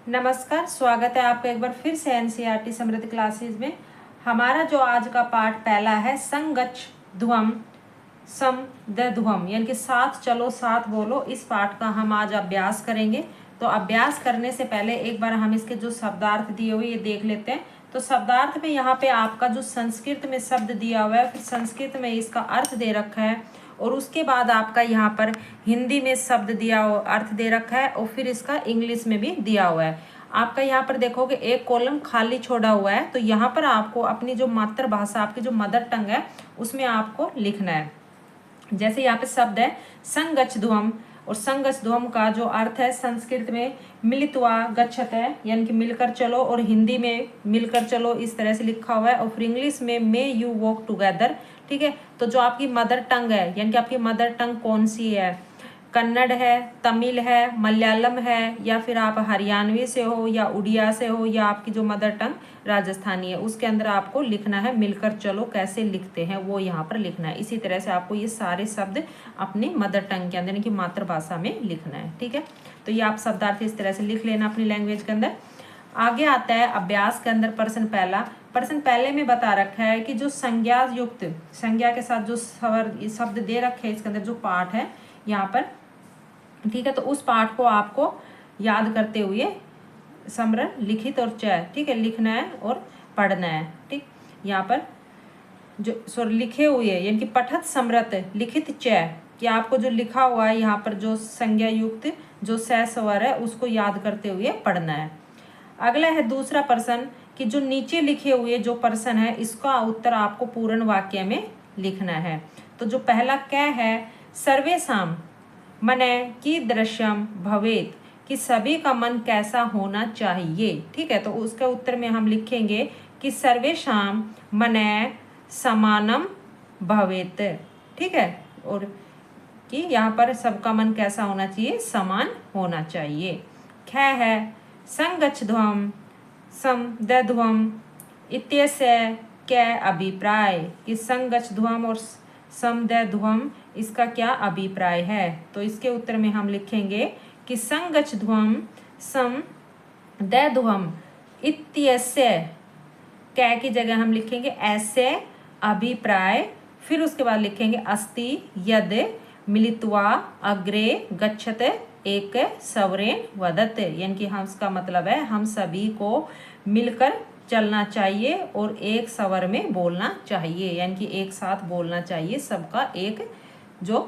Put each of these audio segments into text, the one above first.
नमस्कार, स्वागत है आपका एक बार फिर से एनसीईआरटी समृद्धि क्लासेस में। हमारा जो आज का पाठ पहला है संगच्छ ध्वम सम द ध्वम, यानी कि साथ चलो साथ बोलो। इस पाठ का हम आज अभ्यास करेंगे। तो अभ्यास करने से पहले एक बार हम इसके जो शब्दार्थ दिए हुए ये देख लेते हैं। तो शब्दार्थ में यहाँ पे आपका जो संस्कृत में शब्द दिया हुआ है, फिर संस्कृत में इसका अर्थ दे रखा है, और उसके बाद आपका यहाँ पर हिंदी में शब्द दिया हुआ अर्थ दे रखा है, और फिर इसका इंग्लिश में भी दिया हुआ है। आपका यहाँ पर देखोगे एक कॉलम खाली छोड़ा हुआ है, तो यहाँ पर आपको अपनी जो मातृभाषा, आपकी जो मदर टंग है, उसमें आपको लिखना है। जैसे यहाँ पे शब्द है संगच्छ ध्वम, और संगच्छ ध्वम का जो अर्थ है संस्कृत में मिलित्वा गच्छते, यानी कि मिलकर चलो, और हिंदी में मिलकर चलो इस तरह से लिखा हुआ है, और फिर इंग्लिश में मे यू वॉक टुगेदर। ठीक है, तो जो आपकी मदर टंग है, यानी कि आपकी मदर टंग कौन सी है, कन्नड़ है, तमिल है, मलयालम है, या फिर आप हरियाणवी से हो, या उड़िया से हो, या आपकी जो मदर टंग राजस्थानी है, उसके अंदर आपको लिखना है मिलकर चलो कैसे लिखते हैं वो यहाँ पर लिखना है। इसी तरह से आपको ये सारे शब्द अपनी मदर टंग के अंदर, यानी कि मातृभाषा में लिखना है। ठीक है, तो ये आप शब्दार्थ इस तरह से लिख लेना अपनी लैंग्वेज के अंदर। आगे आता है अभ्यास के अंदर प्रश्न पहला। प्रश्न पहले में बता रखा है कि जो संज्ञा युक्त, संज्ञा के साथ जो शब्द दे रखे हैं इसके अंदर जो पाठ है यहाँ पर, ठीक है, तो उस पाठ को आपको याद करते हुए समरण लिखित और चय, ठीक है, लिखना है और पढ़ना है। ठीक, यहाँ पर जो लिखे हुए यानी कि पठत समृत लिखित चय, कि आपको जो लिखा हुआ है यहाँ पर जो संज्ञा युक्त जो स स्वर है उसको याद करते हुए पढ़ना है। अगला है दूसरा प्रश्न कि जो नीचे लिखे हुए जो प्रश्न है इसका उत्तर आपको पूर्ण वाक्य में लिखना है। तो जो पहला क है सर्वेषां मने कीदृशं भवेत्, कि सभी का मन कैसा होना चाहिए। ठीक है, तो उसके उत्तर में हम लिखेंगे कि सर्वेषां मने समानम भवेत्। ठीक है, और कि यहाँ पर सबका मन कैसा होना चाहिए, समान होना चाहिए। ख है संगच्छ ध्वम सम द ध्वम इत्यस्य क्या अभिप्राय, कि संगच्छ ध्वम और सम द ध्वम इसका क्या अभिप्राय है। तो इसके उत्तर में हम लिखेंगे कि संगच्छ ध्वम सम द ध्वम इत्यस्य, कै की जगह हम लिखेंगे ऐसे अभिप्राय, फिर उसके बाद लिखेंगे अस्ति यद मिलित्वा अग्रे गच्छते एक सवरेन वदत, यानी कि हम इसका मतलब है हम सभी को मिलकर चलना चाहिए और एक स्वर में बोलना चाहिए, यानी कि एक साथ बोलना चाहिए, सबका एक जो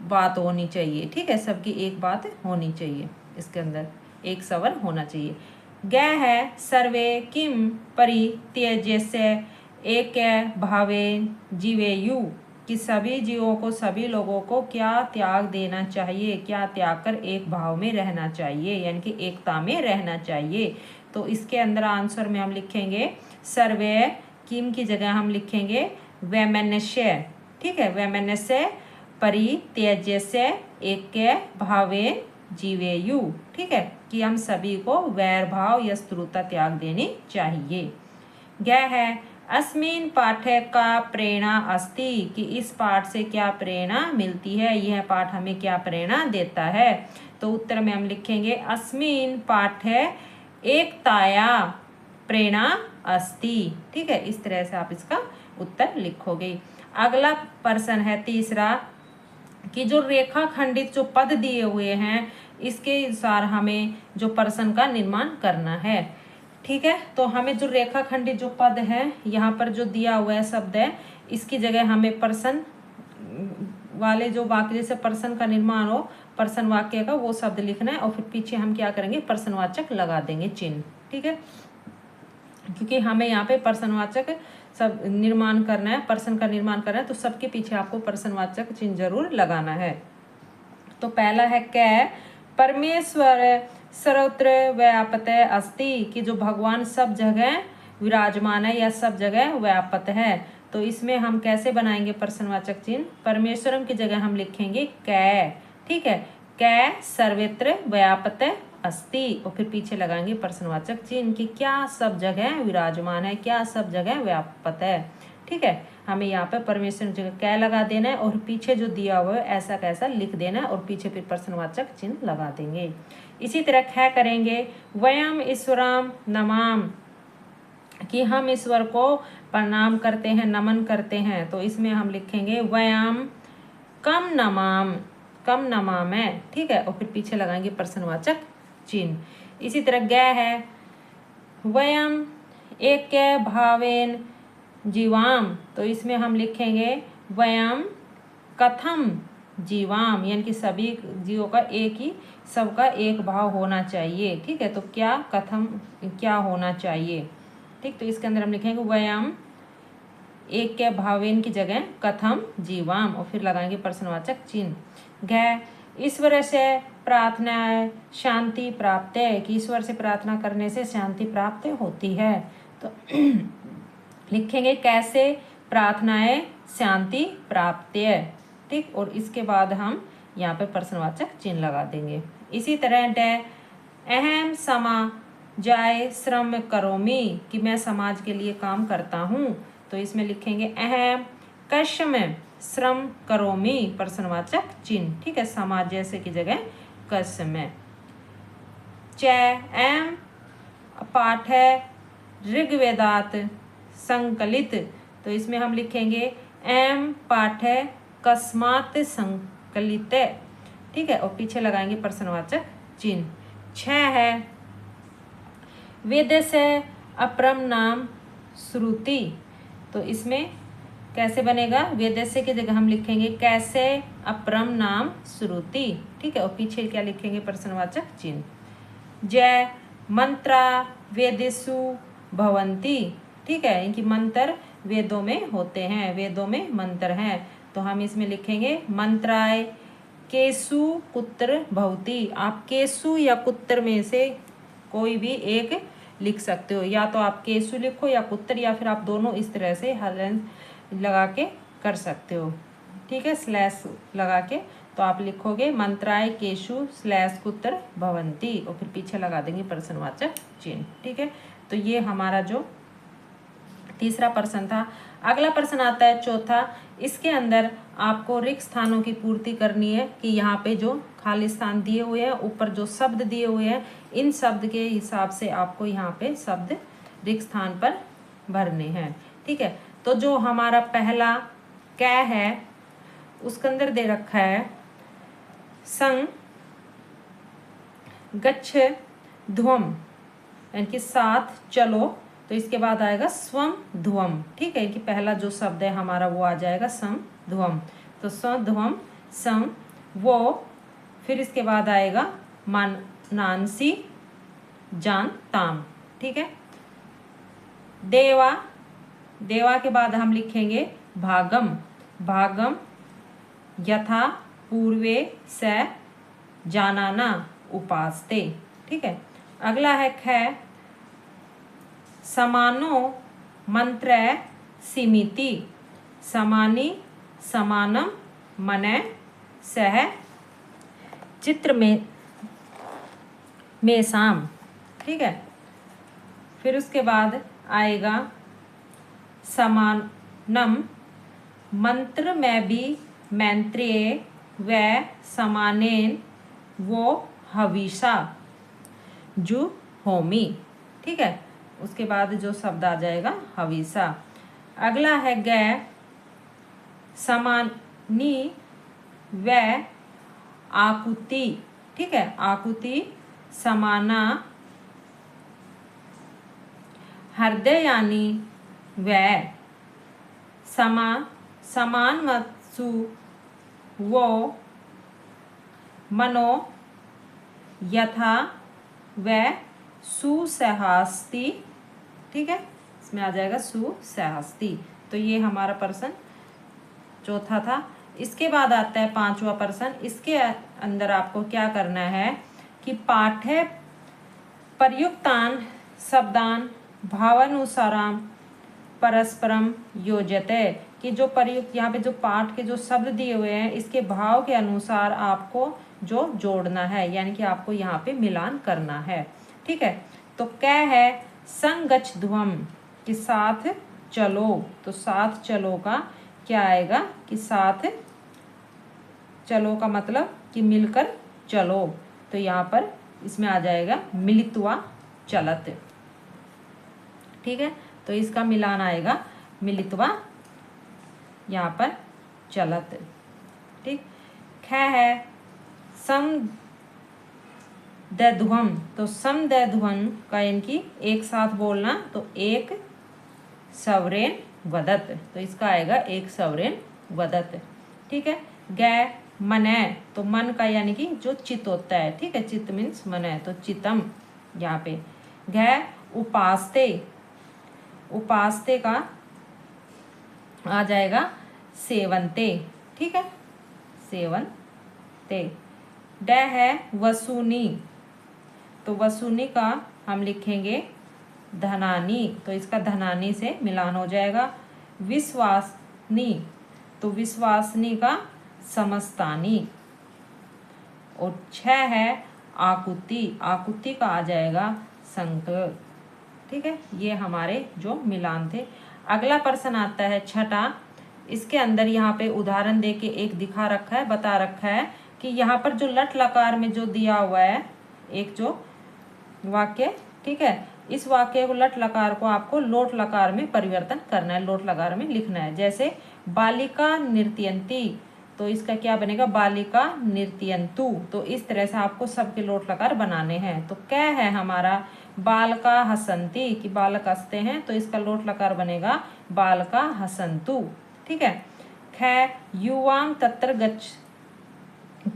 बात होनी चाहिए। ठीक है, सबकी एक बात होनी चाहिए, इसके अंदर एक स्वर होना चाहिए। ग है सर्वे किम परित्यज्य एक भावे जीवेयु, कि सभी जीवों को, सभी लोगों को क्या त्याग देना चाहिए, क्या त्याग कर एक भाव में रहना चाहिए, यानी कि एकता में रहना चाहिए। तो इसके अंदर आंसर में हम लिखेंगे सर्वे किम की जगह हम लिखेंगे वैमनस्य। ठीक है, वैमनस्य परित्यज्य एक भावे जीवेयु। ठीक है, कि हम सभी को वैर भाव या स्तुता त्याग देनी चाहिए। ग है अस्मिन् पाठे का प्रेरणा अस्ति, कि इस पाठ से क्या प्रेरणा मिलती है, यह पाठ हमें क्या प्रेरणा देता है। तो उत्तर में हम लिखेंगे अस्मिन् पाठे एकताया प्रेरणा अस्ति। ठीक है, इस तरह से आप इसका उत्तर लिखोगे। अगला प्रश्न है तीसरा कि जो रेखा खंडित जो पद दिए हुए हैं इसके अनुसार हमें जो प्रश्न का निर्माण करना है। ठीक है, तो हमें जो रेखा खंडित जो पद है यहाँ पर जो दिया हुआ है शब्द है, इसकी जगह हमें प्रश्न वाले जो वाक्य जैसे प्रश्न का निर्माण हो, प्रश्न वाक्य का वो शब्द लिखना है, और फिर पीछे हम क्या करेंगे प्रश्नवाचक लगा देंगे चिन्ह। ठीक है, क्योंकि हमें यहाँ पे प्रश्नवाचक सब निर्माण करना है, प्रश्न का निर्माण करना है, तो सबके पीछे आपको प्रश्नवाचक चिन्ह जरूर लगाना है। तो पहला है कै परमेश्वर सर्वत्र व्यापत अस्ति, कि जो भगवान सब जगह विराजमान है या सब जगह व्यापत है। तो इसमें हम कैसे बनाएंगे प्रश्नवाचक चिन्ह, परमेश्वरम की जगह हम लिखेंगे कै। ठीक है, कै सर्वत्र व्यापत अस्ति, और फिर पीछे लगाएंगे प्रश्नवाचक चिन्ह कि क्या सब जगह विराजमान है, क्या सब जगह व्यापत है। ठीक है, हमें यहाँ पे परमेश्वर जगह कै लगा देना है और पीछे जो दिया हुआ है ऐसा कैसा लिख देना है और पीछे फिर प्रश्नवाचक चिन्ह लगा देंगे। इसी तरह ख करेंगे वयम ईश्वरम नमाम, कि हम ईश्वर को प्रणाम करते हैं, नमन करते हैं, तो इसमें हम लिखेंगे वयम कम नमाम, कम नमाम है, ठीक है, और फिर पीछे लगाएंगे प्रश्नवाचक चिन्ह। इसी तरह ग है वयम एक भावेन जीवाम, तो इसमें हम लिखेंगे वयम कथम जीवाम, यानी कि सभी जीवों का एक ही, सबका एक भाव होना चाहिए, ठीक है, तो क्या कथम क्या होना चाहिए, ठीक, तो इसके अंदर हम लिखेंगे वयम एक के भावेन की जगह कथम जीवाम और फिर लगाएंगे प्रश्नवाचक चिन्ह। घ ईश्वर से प्रार्थना शांति प्राप्त है, कि ईश्वर से प्रार्थना करने से शांति प्राप्त होती है, तो लिखेंगे कैसे प्रार्थनाएं शांति प्राप्त है, ठीक, और इसके बाद हम यहाँ पे प्रश्नवाचक चिन्ह लगा देंगे। इसी तरह ड अहम समाजाय श्रम करोमि, कि मैं समाज के लिए काम करता हूँ, तो इसमें लिखेंगे अहम कश्म श्रम करोमि प्रश्नवाचक चिन्ह, ठीक है, समाज जैसे की जगह कश्म। च एम पाठ है ऋग्वेदात संकलित, तो इसमें हम लिखेंगे एम पाठ है कस्मात संकलित, ठीक है, और पीछे लगाएंगे प्रश्नवाचक चिन्ह। 6 है वेद से अपरम नाम श्रुति, तो इसमें कैसे बनेगा, वेद से की जगह हम लिखेंगे कैसे अपरम नाम श्रुति, ठीक है, और पीछे क्या लिखेंगे प्रश्नवाचक चिन्ह। जय मंत्रा वेदेषु भवन्ति, ठीक है, इनकी मंत्र वेदों में होते हैं, वेदों में मंत्र हैं, तो हम इसमें लिखेंगे मंत्राय केसु कुत्र भवति, आप केसु या कुत्र में से कोई भी एक लिख सकते हो, या तो आप केसु लिखो या कुत्र, या फिर आप दोनों इस तरह से हल लगा के कर सकते हो, ठीक है, स्लैश लगा के, तो आप लिखोगे मंत्राय केशु स्लैश कुत्र भवन्ति और फिर पीछे लगा देंगे प्रश्नवाचक चिन्ह, ठीक है, तो ये हमारा जो तीसरा प्रश्न था। अगला प्रश्न आता है चौथा, इसके अंदर आपको रिक्त स्थानों की पूर्ति करनी है, कि यहाँ पे जो खाली स्थान दिए हुए हैं, ऊपर जो शब्द दिए हुए हैं, इन शब्द के हिसाब से आपको यहाँ पे शब्द रिक्त स्थान पर भरने हैं, ठीक है, तो जो हमारा पहला कै है उसके अंदर दे रखा है संग गच्छ ध्वम, यानी कि साथ चलो, तो इसके बाद आएगा स्वम ध्वम, ठीक है, कि पहला जो शब्द है हमारा वो आ जाएगा सम ध्वम, तो स्व ध्वम सम वो, फिर इसके बाद आएगा मान नानसी जान ताम, ठीक है। देवा, देवा के बाद हम लिखेंगे भागम, भागम यथा पूर्वे से जानाना उपासते, ठीक है। अगला है ख समानो मंत्र सीमिति, समानी समानम मने सह चित्र में शाम, ठीक है। फिर उसके बाद आएगा समानम मंत्र में भी मैत्रेय व समानेन वो हविषा जु होमी, ठीक है। उसके बाद जो शब्द आ जाएगा हविषा। अगला है ग समानी व आकुति, ठीक है, आकुति समाना हृदयानी व समान मतसु वो मनो यथा व सुसहस्ती, ठीक है, इसमें आ जाएगा सुसहस्ती। तो ये हमारा प्रश्न चौथा था। इसके बाद आता है पांचवा प्रश्न। इसके अंदर आपको क्या करना है कि पाठ्य प्रयुक्तान शब्दान भावानुसाराम परस्परम योजते, कि जो प्रयुक्त यहाँ पे जो पाठ के जो शब्द दिए हुए हैं इसके भाव के अनुसार आपको जो जोड़ना है, यानी कि आपको यहाँ पे मिलान करना है, ठीक है। तो क्या है संगच्छ ध्वम के साथ चलो, तो साथ चलो का क्या आएगा कि साथ चलो का मतलब कि मिलकर चलो, तो यहाँ पर इसमें आ जाएगा मिलित्वा चलत। ठीक है, तो इसका मिलान आएगा मिलित्वा यहाँ पर चलत। ठीक, ख है सम दैध्वम, तो सम दैध्वम का इनकी एक साथ बोलना, तो एक सवरेन वदत, तो इसका आएगा एक सवरेन वदत। ठीक है, गै मनै, तो मन का यानी कि जो चित्त होता है। ठीक है, चित्त मीन्स मन है, तो चितम यहाँ पे। गै उपास्ते, उपास्ते का आ जाएगा सेवंते। ठीक है, सेवंते। ड है वसूनी, तो वसूनी का हम लिखेंगे धनानी, तो इसका धनानी से मिलान हो जाएगा। विश्वासनी, तो विश्वासनी का समस्तानी। और छ है आकुति, आकुति का आ जाएगा संकल्प। ठीक है, ये हमारे जो मिलान थे। अगला प्रश्न आता है छठा। इसके अंदर यहाँ पे उदाहरण दे के एक दिखा रखा है, बता रखा है कि यहाँ पर जो लट लकार में जो दिया हुआ है एक जो वाक्य, ठीक है, इस वाक्य को लट लकार को आपको लोट लकार में परिवर्तन करना है, लोट लकार में लिखना है। जैसे बालिका नृत्यंती, तो इसका क्या बनेगा बालिका नृत्यंतु, तो इस तरह से आपको सबके लोट लकार बनाने हैं। तो क्या है हमारा बालका हसंती, कि बालक हंसते हैं, तो इसका लोट लकार बनेगा बालका हसंतु। ठीक है, ख युवाम तत्र गच्छ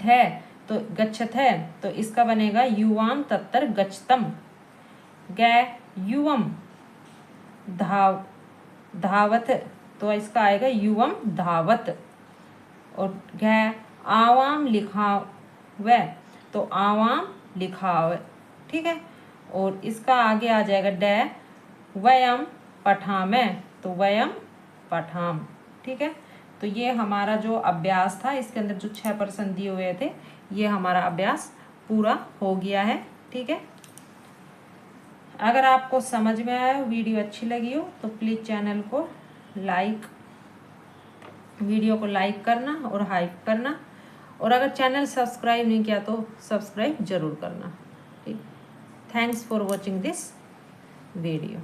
है, तो गच्छत है, तो इसका बनेगा युवाम तत्र गच्छतम। गै युवम धावत, तो इसका आएगा युवम धावत। और गै आवाम लिखाव, तो आवाम लिखाव। ठीक है, और इसका आगे आ जाएगा डै वयम पठामे, तो वयम पठाम। ठीक है, तो ये हमारा जो अभ्यास था, इसके अंदर जो 6 प्रश्न दिए हुए थे, ये हमारा अभ्यास पूरा हो गया है। ठीक है, अगर आपको समझ में आया, वीडियो अच्छी लगी हो, तो प्लीज़ चैनल को वीडियो को लाइक करना और हाइप करना, और अगर चैनल सब्सक्राइब नहीं किया तो सब्सक्राइब जरूर करना। ठीक, thanks for watching this video.